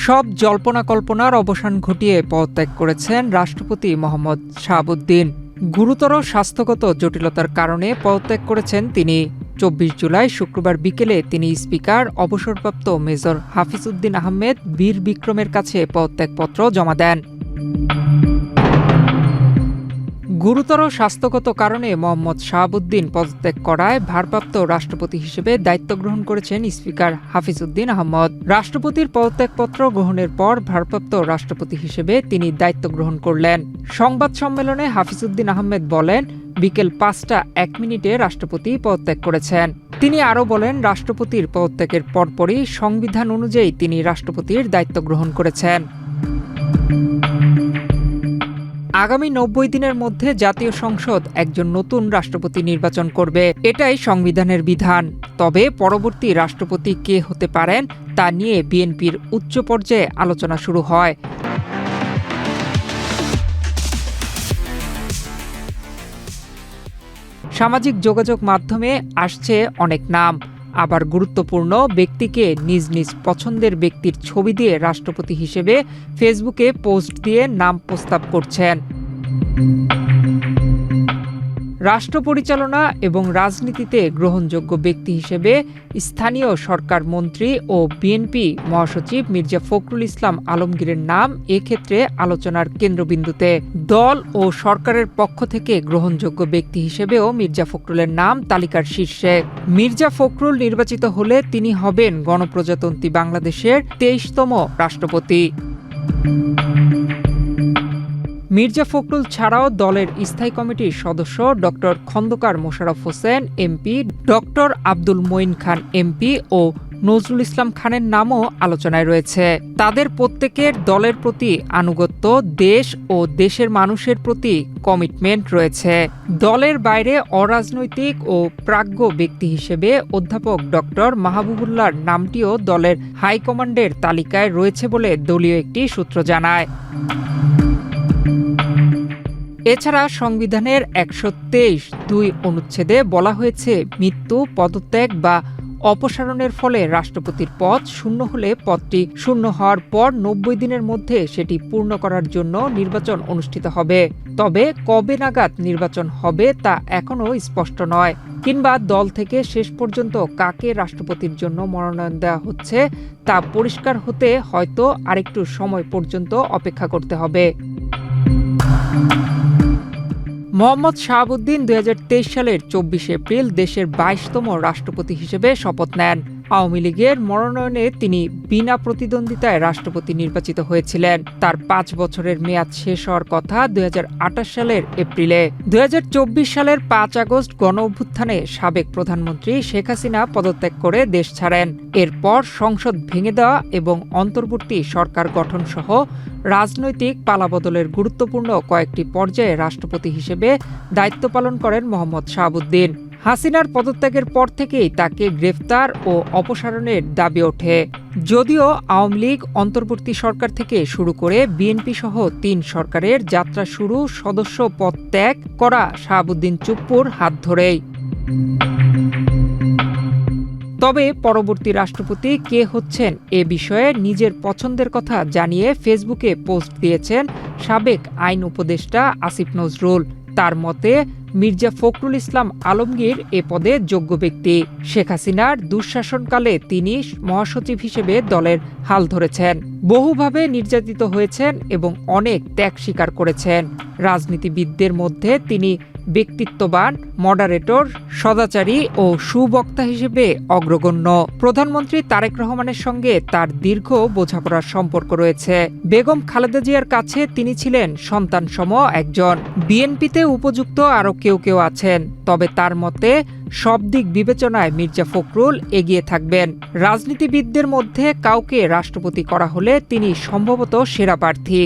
সব জল্পনা-কল্পনার অবসান ঘটিয়ে পদত্যাগ করেছেন রাষ্ট্রপতি মোহাম্মদ শাহাবুদ্দিন। গুরুতর স্বাস্থ্যগত জটিলতার কারণে পদত্যাগ করেছেন তিনি। ২৪ জুলাই শুক্রবার বিকেলে তিনি স্পিকার অবসরপ্রাপ্ত মেজর হাফিজ উদ্দিন আহমেদ বীর বিক্রমের কাছে পদত্যাগপত্র জমা দেন। গুরুতর স্বাস্থ্যগত কারণে মোহাম্মদ শাহাবুদ্দিন পদত্যাগ করায় ভারপ্রাপ্ত রাষ্ট্রপতি হিসেবে দায়িত্ব গ্রহণ করেছেন স্পিকার হাফিজ উদ্দিন আহমদ। রাষ্ট্রপতির পদত্যাগপত্র গ্রহণের পর ভারপ্রাপ্ত রাষ্ট্রপতি হিসেবে তিনি দায়িত্ব গ্রহণ করলেন। সংবাদ সম্মেলনে হাফিজ উদ্দিন আহমেদ বলেন, বিকেল ৫টা ১ মিনিটে রাষ্ট্রপতি পদত্যাগ করেছেন। তিনি আরও বলেন, রাষ্ট্রপতির পদত্যাগের পরপরই সংবিধান অনুযায়ী তিনি রাষ্ট্রপতির দায়িত্ব গ্রহণ করেছেন। আগামী ৯০ দিনের মধ্যে জাতীয় সংসদ একজন নতুন রাষ্ট্রপতি নির্বাচন করবে, এটাই সংবিধানের বিধান। তবে পরবর্তী রাষ্ট্রপতি কে হতে পারেন তা নিয়ে বিএনপির উচ্চ পর্যায়ে আলোচনা শুরু হয়। সামাজিক যোগাযোগ মাধ্যমে আসছে অনেক নাম, আবার গুরুত্বপূর্ণ ব্যক্তিকে নিজ নিজ পছন্দের ব্যক্তির ছবি দিয়ে রাষ্ট্রপতি হিসেবে ফেসবুকে পোস্ট দিয়ে নাম প্রস্তাব করছেন। রাষ্ট্র পরিচালনা এবং রাজনীতিতে গ্রহণযোগ্য ব্যক্তি হিসেবে স্থানীয় সরকার মন্ত্রী ও বিএনপি মহাসচিব মির্জা ফখরুল ইসলাম আলমগীরের নাম এক্ষেত্রে আলোচনার কেন্দ্রবিন্দুতে। দল ও সরকারের পক্ষ থেকে গ্রহণযোগ্য ব্যক্তি হিসেবেও মির্জা ফখরুলের নাম তালিকার শীর্ষে। মির্জা ফখরুল নির্বাচিত হলে তিনি হবেন গণপ্রজাতন্ত্রী বাংলাদেশের ২৩তম রাষ্ট্রপতি। মির্জা ফখরুল ছাড়াও দলের স্থায়ী কমিটির সদস্য doctor Khandaker Mosharraf Hossain MP, doctor Abdul Moyeen Khan MP ও নজরুল ইসলাম খানের নামও আলোচনায় রয়েছে। তাদের প্রত্যেকের দলের প্রতি আনুগত্য, দেশ ও দেশের মানুষের প্রতি কমিটমেন্ট রয়েছে। দলের বাইরে অরাজনৈতিক ও প্রাজ্ঞ ব্যক্তি হিসেবে অধ্যাপক ডক্টর মাহবুবুল্লাহর নামটিও দলের হাইকমান্ডের তালিকায় রয়েছে বলে দলীয় একটি সূত্র জানায়। এছাড়া সংবিধানের ১২৩(২) অনুচ্ছেদে বলা হয়েছে, মৃত্যু, পদত্যাগ বা অপসারণের ফলে রাষ্ট্রপতির পদ শূন্য হলে পদটি শূন্য হওয়ার পর ৯০ দিনের মধ্যে সেটি পূর্ণ করার জন্য নির্বাচন অনুষ্ঠিত হবে। তবে কবে নাগাদ নির্বাচন হবে তা এখনও স্পষ্ট নয়, কিংবা দল থেকে শেষ পর্যন্ত কাকে রাষ্ট্রপতির জন্য মনোনয়ন দেওয়া হচ্ছে তা পরিষ্কার হতে হয়তো আরেকটু সময় পর্যন্ত অপেক্ষা করতে হবে। মোহাম্মদ শাহাবুদ্দিন ২০২৩ সালের ২৪ এপ্রিল দেশের ২২তম রাষ্ট্রপতি হিসেবে শপথ নেন। আওয়ামী লীগের মনোনয়নে তিনি বিনা প্রতিদ্বন্দ্বিতায় রাষ্ট্রপতি নির্বাচিত হয়েছিলেন। তার ৫ বছরের মেয়াদ শেষ হওয়ার কথা ২০২৮ সালের এপ্রিলে। ২০২৪ সালের ৫ আগস্ট গণঅভ্যুত্থানে সাবেক প্রধানমন্ত্রী শেখ হাসিনা পদত্যাগ করে দেশ ছাড়েন। এরপর সংসদ ভেঙে দেওয়া এবং অন্তর্বর্তী সরকার গঠন সহ রাজনৈতিক পালাবদলের গুরুত্বপূর্ণ কয়েকটি পর্যায়ে রাষ্ট্রপতি হিসেবে দায়িত্ব পালন করেন মোহাম্মদ শাহাবুদ্দিন। হাসিনার পদত্যাগের পর থেকেই তাকে গ্রেফতার ও অপসারণের দাবি ওঠে। যদিও আওয়ামী লীগ অন্তর্বর্তী সরকার থেকে শুরু করে বিএনপি সহ ৩ সরকারের যাত্রা শুরু সদস্য পদ ত্যাগ করা শাহাবুদ্দিন চুপ্পুর হাত ধরেই। তবে পরবর্তী রাষ্ট্রপতি কে হচ্ছেন এ বিষয়ে নিজের পছন্দের কথা জানিয়ে ফেসবুকে পোস্ট দিয়েছেন সাবেক আইন উপদেষ্টা আসিফ নজরুল। তার মতে, মির্জা ফখরুল ইসলাম আলমগীর এ পদে যোগ্য ব্যক্তি। শেখ হাসিনার দুঃশাসনকালে তিনি মহাসচিব হিসেবে দলের হাল ধরেছেন, বহুভাবে নির্যাতিত হয়েছেন এবং অনেক ত্যাগ স্বীকার করেছেন। রাজনীতিবিদদের মধ্যে তিনি ব্যক্তিত্ববান, মডারেটর, সদাচারী ও সুবক্তা হিসেবে অগ্রগণ্য। প্রধানমন্ত্রী তারেক রহমানের সঙ্গে তার দীর্ঘ বোঝাপড়ার সম্পর্ক রয়েছে। বেগম খালেদা জিয়ার কাছে তিনি ছিলেন সন্তানসম একজন। বিএনপিতে উপযুক্ত আরও কেউ আছেন, তবে তার মতে সব দিক বিবেচনায় মির্জা ফখরুল এগিয়ে থাকবেন। রাজনীতিবিদদের মধ্যে কাউকে রাষ্ট্রপতি করা হলে তিনি সম্ভবত সেরা প্রার্থী।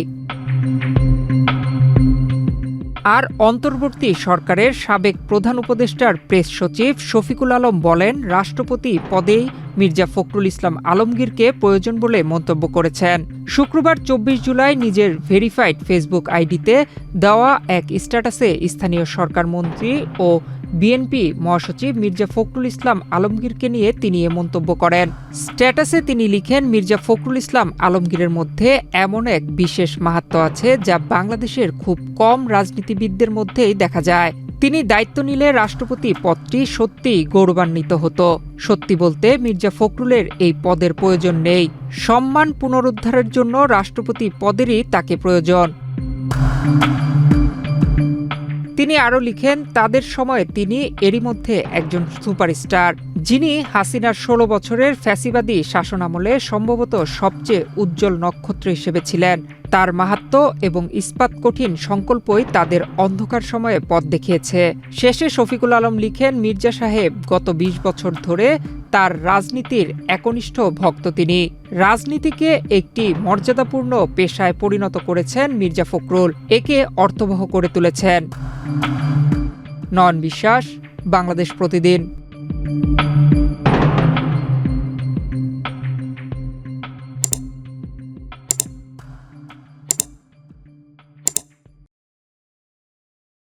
আর অন্তর্বর্তী সরকারের সাবেক প্রধান উপদেষ্টার প্রেস সচিব শফিকুল আলম বলেন, রাষ্ট্রপতি পদেই মির্জা ফখরুল ইসলাম আলমগীরকে প্রয়োজন বলে মন্তব্য করেছেন। শুক্রবার ২৪ জুলাই নিজের ভেরিফাইড ফেসবুক আইডিতে দেওয়া এক স্ট্যাটাসে স্থানীয় সরকার মন্ত্রী ও বিএনপি মহাসচিব মির্জা ফখরুল ইসলাম আলমগীরকে নিয়ে তিনি এ মন্তব্য করেন। স্ট্যাটাসে তিনি লিখেন, মির্জা ফখরুল ইসলাম আলমগীরের মধ্যে এমন এক বিশেষ মাহাত্ম্য আছে যা বাংলাদেশের খুব কম রাজনীতিবিদদের মধ্যেই দেখা যায়। তিনি দায়িত্ব নিলে রাষ্ট্রপতি পদটি সত্যিই গৌরবান্বিত হতো। সত্যি বলতে মির্জা ফখরুলের এই পদের প্রয়োজন নেই। সম্মান পুনরুদ্ধারের জন্য রাষ্ট্রপতি পদেরই তাকে প্রয়োজন। তিনি আরও লিখেন, তাদের সময়ে তিনি এরই মধ্যে একজন সুপারস্টার, যিনি হাসিনার ১৬ বছরের ফ্যাসিবাদী শাসনামলে সম্ভবত সবচেয়ে উজ্জ্বল নক্ষত্র হিসেবে ছিলেন। তার মাহাত্ম্য এবং ইস্পাত কঠিন সংকল্পই তাদের অন্ধকার সময়ে পথ দেখিয়েছে। শেষে শফিকুল আলম লিখেন, মির্জা সাহেব গত ২০ বছর ধরে তার রাজনীতির একনিষ্ঠ ভক্ত। তিনি রাজনীতিকে একটি মর্যাদাপূর্ণ পেশায় পরিণত করেছেন মির্জা ফখরুল, একে অর্থবহ করে তুলেছেন। নয়ন বিশ্বাস, বাংলাদেশ প্রতিদিন।